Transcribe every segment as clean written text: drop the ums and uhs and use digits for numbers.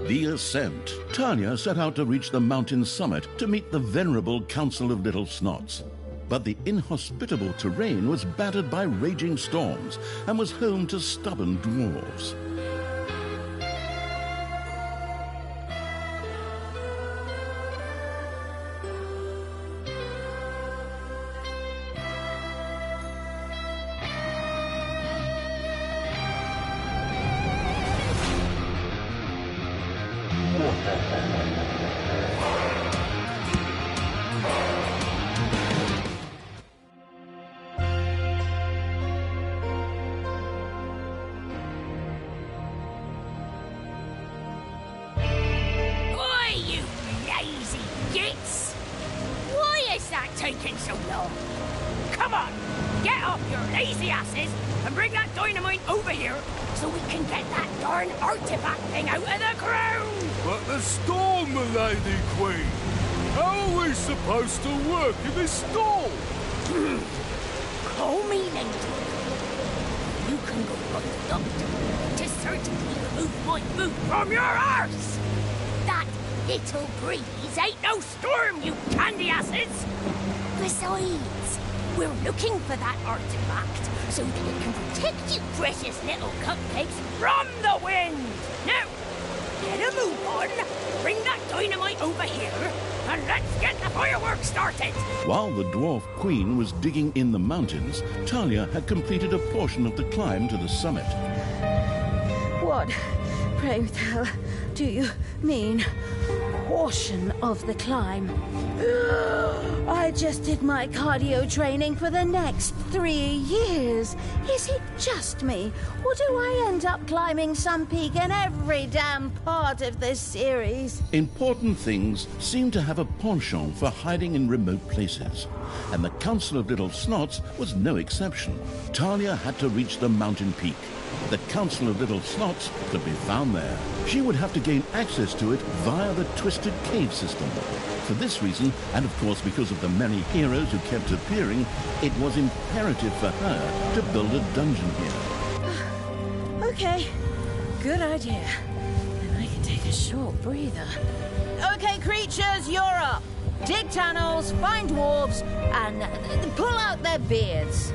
The ascent. Tanya set out to reach the mountain summit to meet the venerable Council of Little Snots. But the inhospitable terrain was battered by raging storms and was home to stubborn dwarves. Taking so long? Come on, get up, your lazy asses, and bring that dynamite over here so we can get that darn artifact thing out of the ground! But the storm, milady queen! How are we supposed to work in this storm? Call me lady. You can go conduct to certainly remove my boot from your arse! That little breeze ain't no storm, you candy asses! Besides, we're looking for that artifact so that it can protect you precious little cupcakes from the wind! Now, get a move on, bring that dynamite over here, and let's get the fireworks started! While the dwarf queen was digging in the mountains, Talia had completed a portion of the climb to the summit. What, pray the hell, do you mean portion of the climb? I just did my cardio training for the next 3 years. Is it just me, or do I end up climbing some peak in every damn part of this series? Important things seem to have a penchant for hiding in remote places, and the Council of Little Snots was no exception. Talia had to reach the mountain peak. The Council of Little Snots could be found there. She would have to gain access to it via the Twisted Cave system. For this reason, and of course because of the many heroes who kept appearing, it was imperative for her to build a dungeon here. Okay, good idea. Then I can take a short breather. Okay, creatures, you're up. Dig tunnels, find dwarves, and pull out their beards.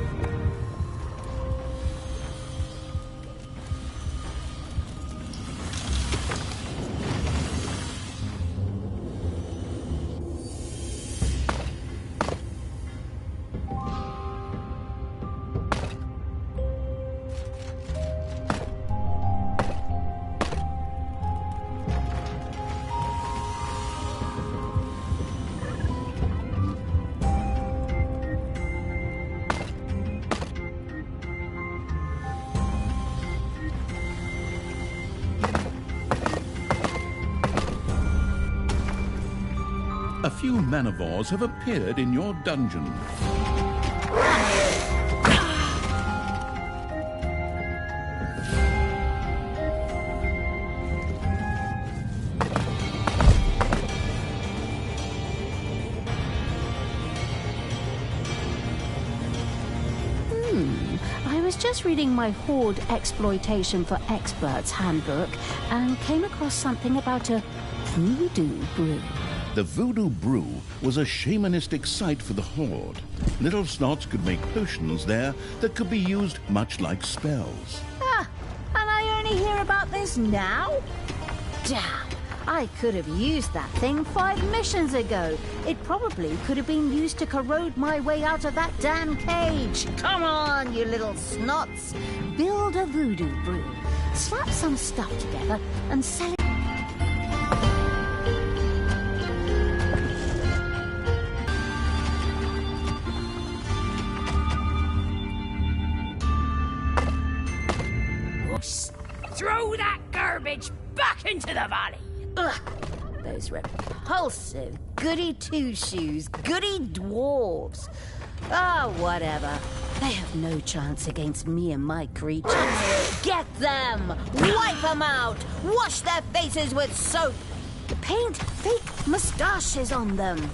A few manivores have appeared in your dungeon. I was just reading my Horde Exploitation for Experts handbook and came across something about a voodoo brew. The Voodoo Brew was a shamanistic site for the Horde. Little Snots could make potions there that could be used much like spells. Ah, and I only hear about this now? Damn, I could have used that thing 5 missions ago. It probably could have been used to corrode my way out of that damn cage. Come on, you little snots. Build a voodoo brew. Slap some stuff together and sell it. Throw that garbage back into the valley! Ugh, those repulsive goody two-shoes, goody dwarves. Oh, whatever. They have no chance against me and my creatures. Get them! Wipe them out! Wash their faces with soap! Paint fake mustaches on them!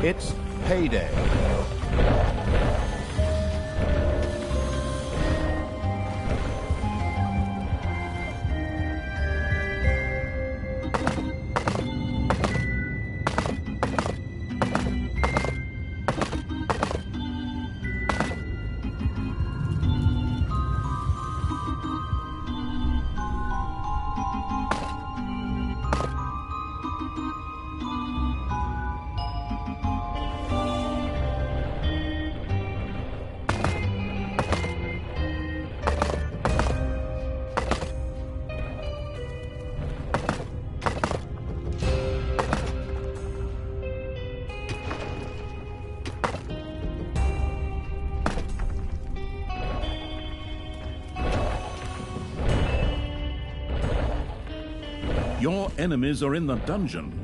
It's payday. Your enemies are in the dungeon.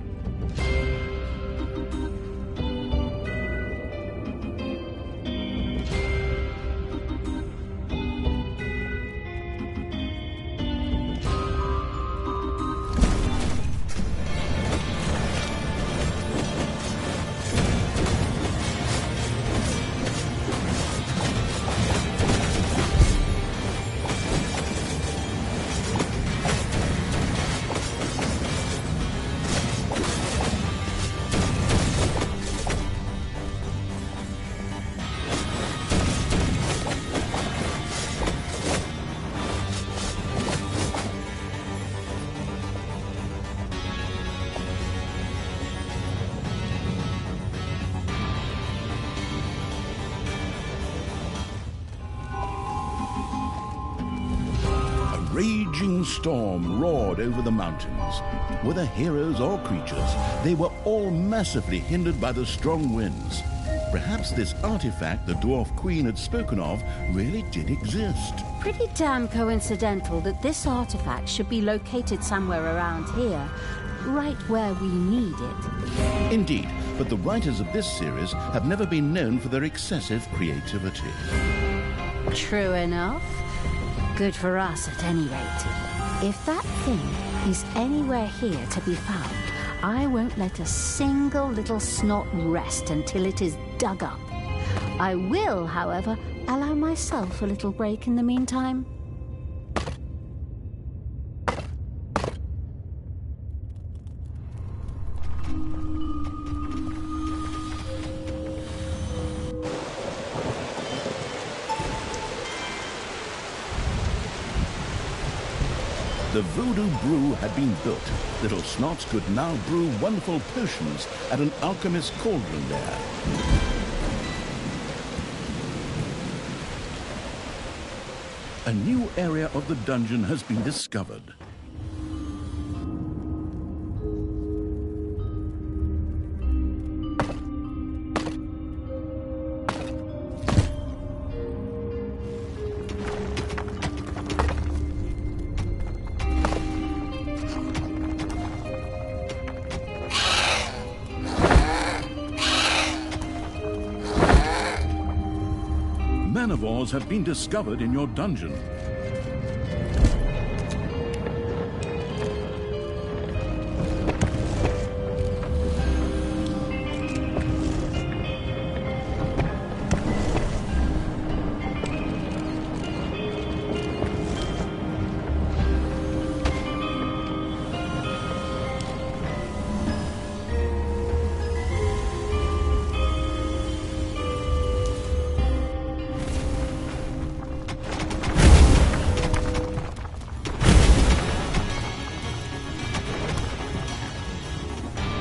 A raging storm roared over the mountains. Whether heroes or creatures, they were all massively hindered by the strong winds. Perhaps this artifact the Dwarf Queen had spoken of really did exist. Pretty damn coincidental that this artifact should be located somewhere around here, right where we need it. Indeed, but the writers of this series have never been known for their excessive creativity. True enough. Good for us at any rate. If that thing is anywhere here to be found, I won't let a single little snot rest until it is dug up. I will, however, allow myself a little break in the meantime. The voodoo brew had been built. Little Snots could now brew wonderful potions at an alchemist's cauldron there. A new area of the dungeon has been discovered. Manivores have been discovered in your dungeon.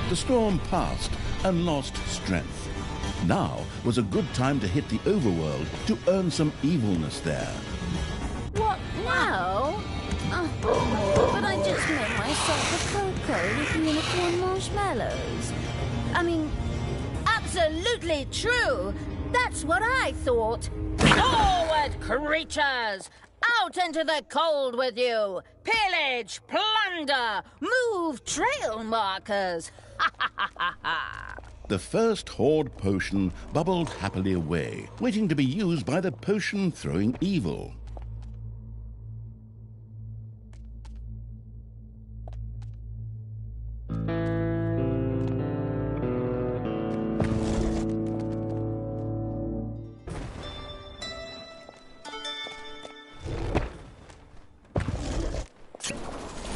The storm passed and lost strength. Now was a good time to hit the overworld to earn some evilness there. What now? But I just made myself a cocoa with unicorn marshmallows. I mean, absolutely true. That's what I thought. Forward, creatures! Out into the cold with you! Pillage, plunder, move trail markers! Ha ha ha ha ha! The first Horde potion bubbled happily away, waiting to be used by the potion-throwing evil.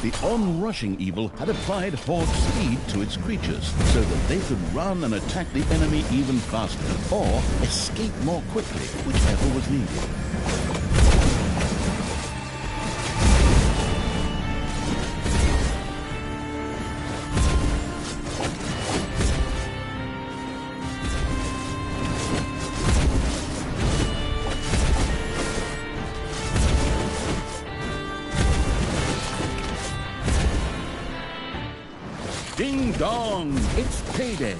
The onrushing evil had applied hawk speed to its creatures so that they could run and attack the enemy even faster or escape more quickly, whichever was needed. Ding dong, it's payday.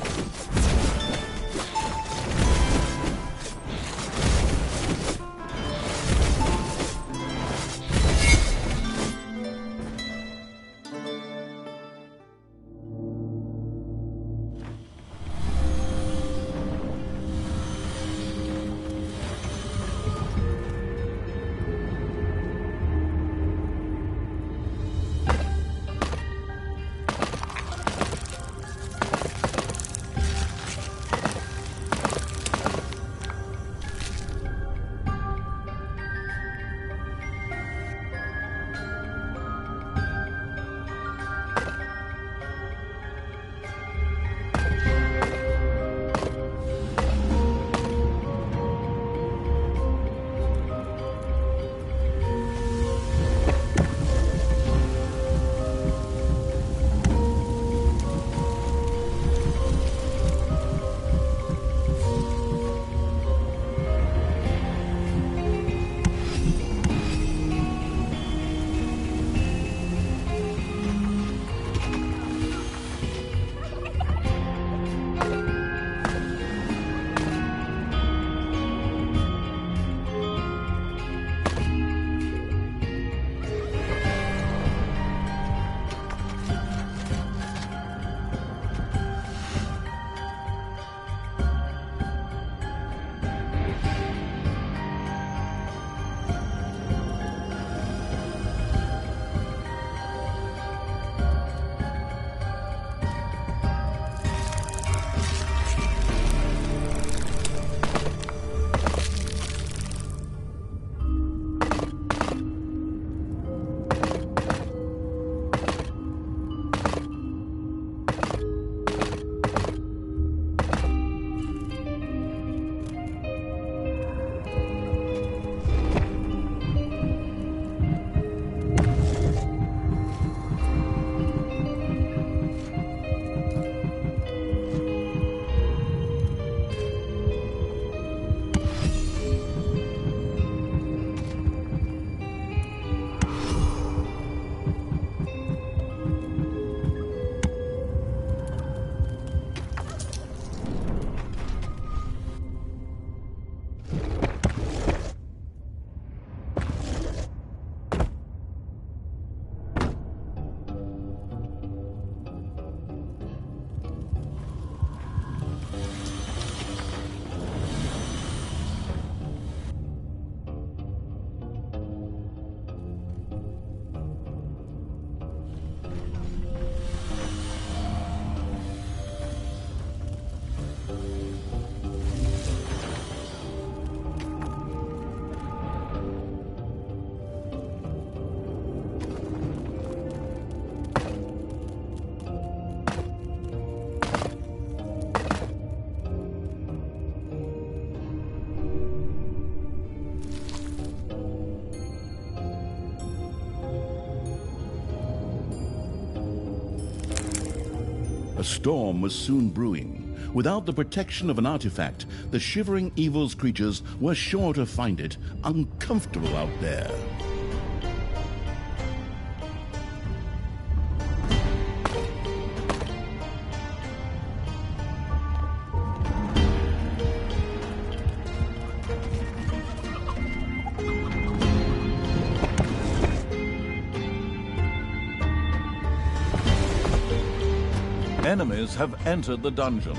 A storm was soon brewing. Without the protection of an artifact, the shivering evil's creatures were sure to find it uncomfortable out there. Enemies have entered the dungeon.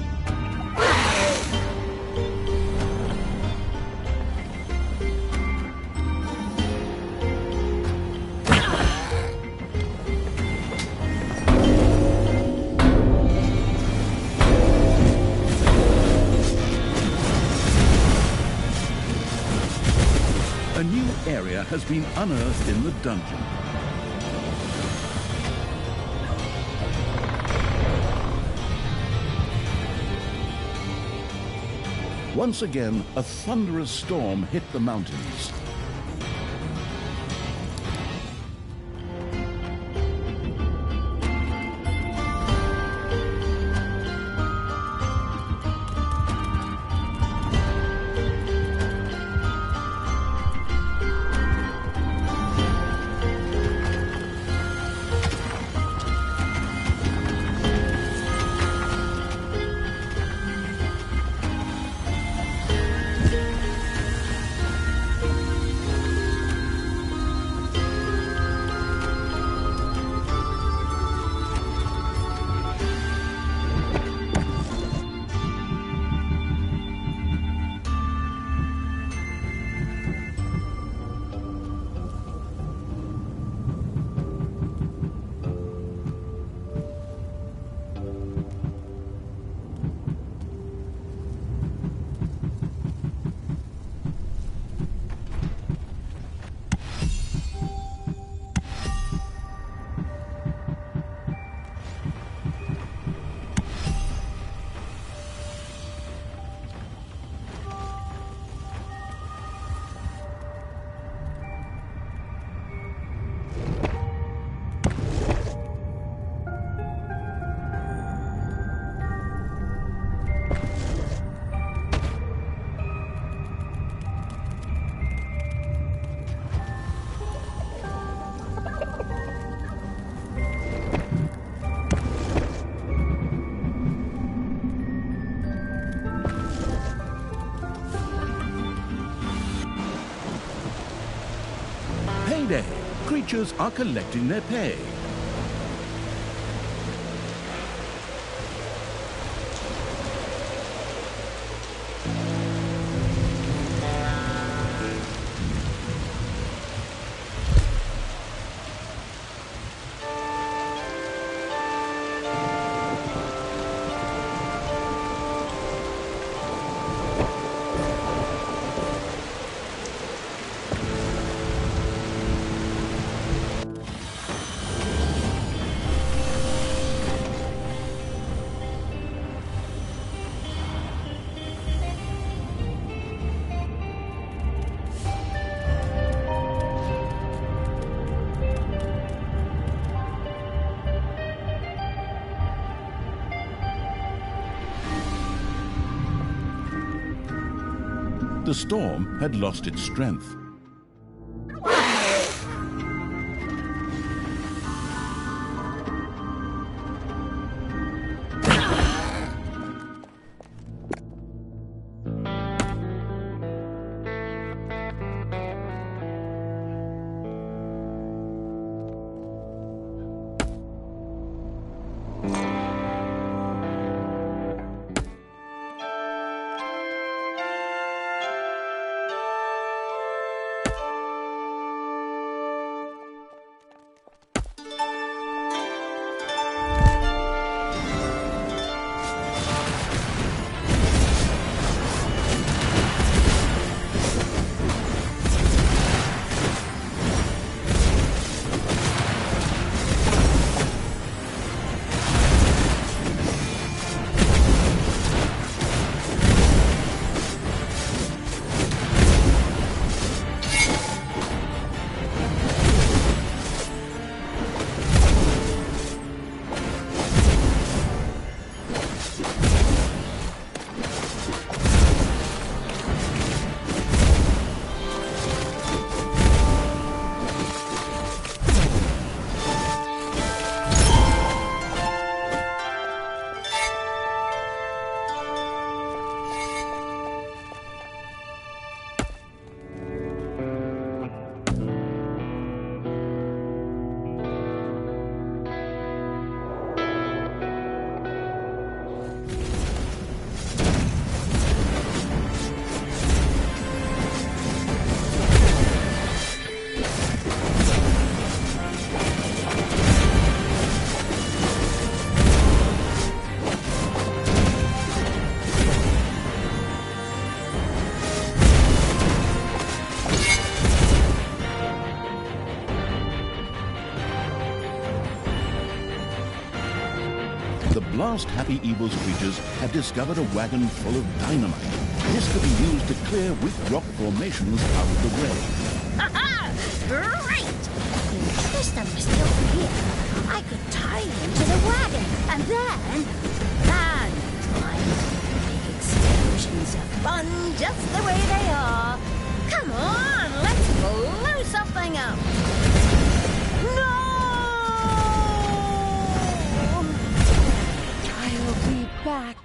A new area has been unearthed in the dungeon. Once again, a thunderous storm hit the mountains. Payday! Creatures are collecting their pay. The storm had lost its strength. The blast-happy evil's creatures had discovered a wagon full of dynamite. This could be used to clear weak rock formations out of the way. Ha-ha! Great! If the piston was still here, I could tie him to the wagon, and then... plan time. Big explosions of fun just the way they are. Come on, let's blow something up. No! I'll be back.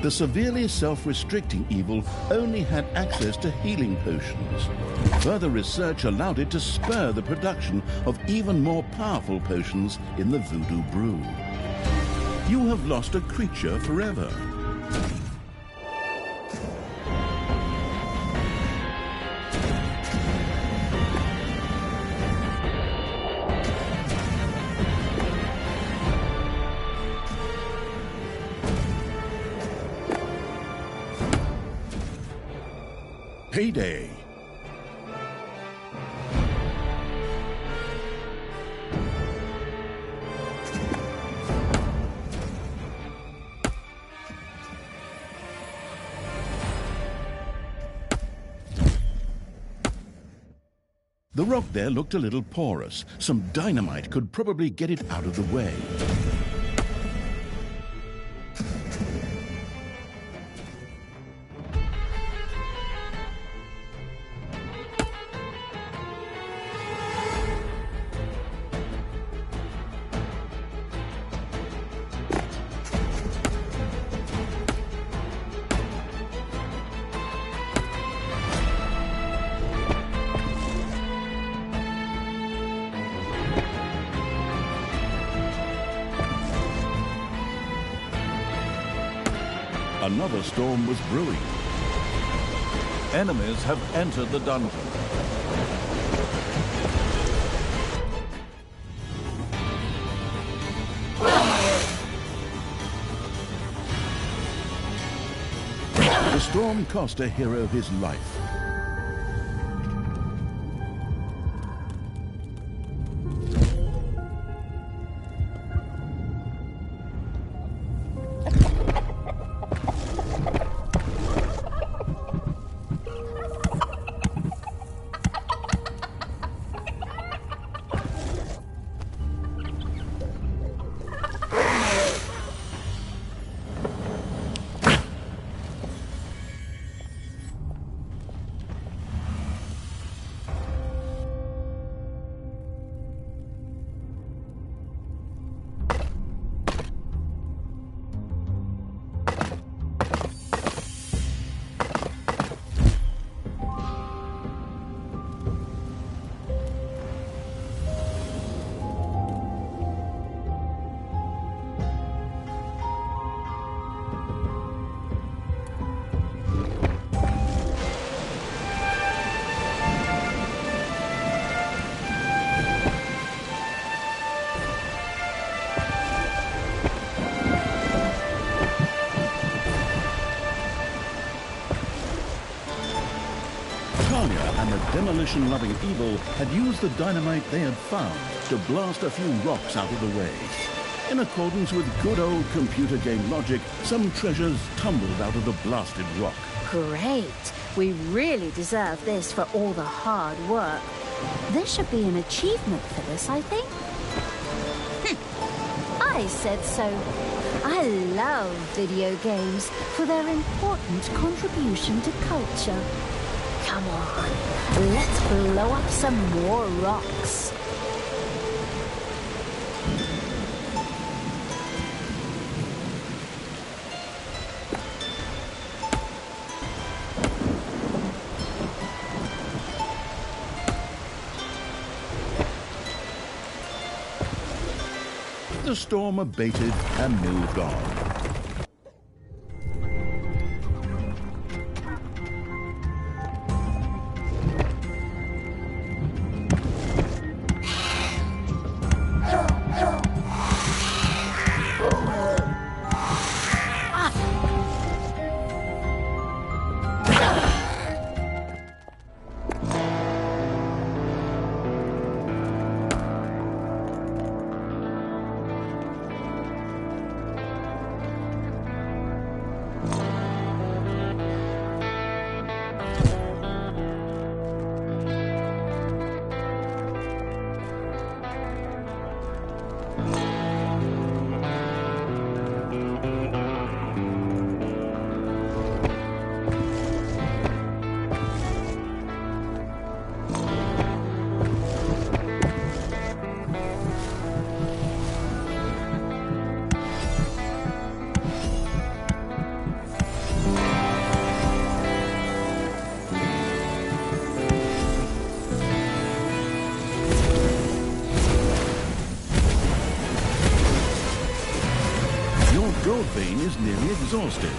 The severely self-restricting evil only had access to healing potions. Further research allowed it to spur the production of even more powerful potions in the voodoo brew. You have lost a creature forever. Payday. The rock there looked a little porous. Some dynamite could probably get it out of the way. Another storm was brewing. Enemies have entered the dungeon. The storm cost a hero his life. And the demolition-loving evil had used the dynamite they had found to blast a few rocks out of the way. In accordance with good old computer game logic, some treasures tumbled out of the blasted rock. Great. We really deserve this for all the hard work. There should be an achievement for this, I think. I said so. I love video games for their important contribution to culture. Come on, let's blow up some more rocks. The storm abated and moved on. Broad vein is nearly exhausted.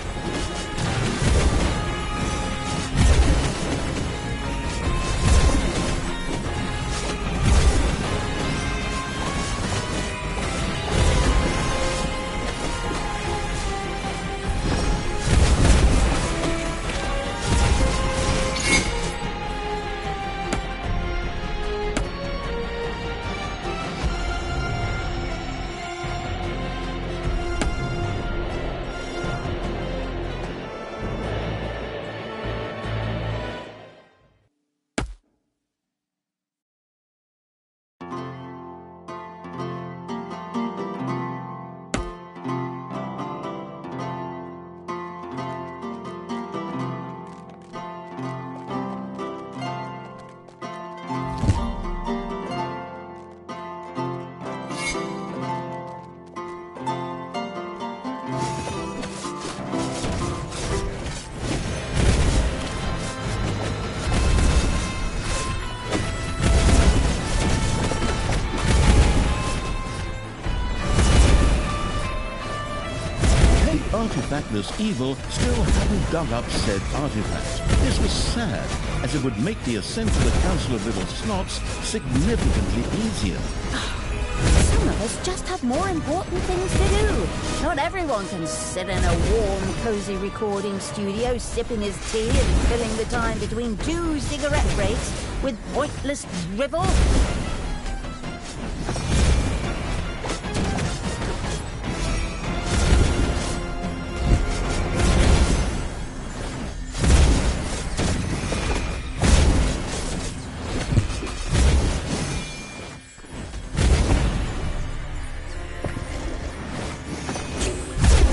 Artifactless evil still hadn't dug up said artifact. This was sad, as it would make the ascent to the Council of Little Snots significantly easier. Some of us just have more important things to do. Not everyone can sit in a warm, cozy recording studio, sipping his tea and filling the time between 2 cigarette breaks with pointless drivel.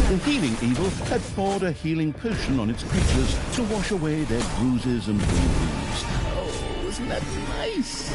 The healing evil had poured a healing potion on its creatures to wash away their bruises and wounds. Oh, isn't that nice?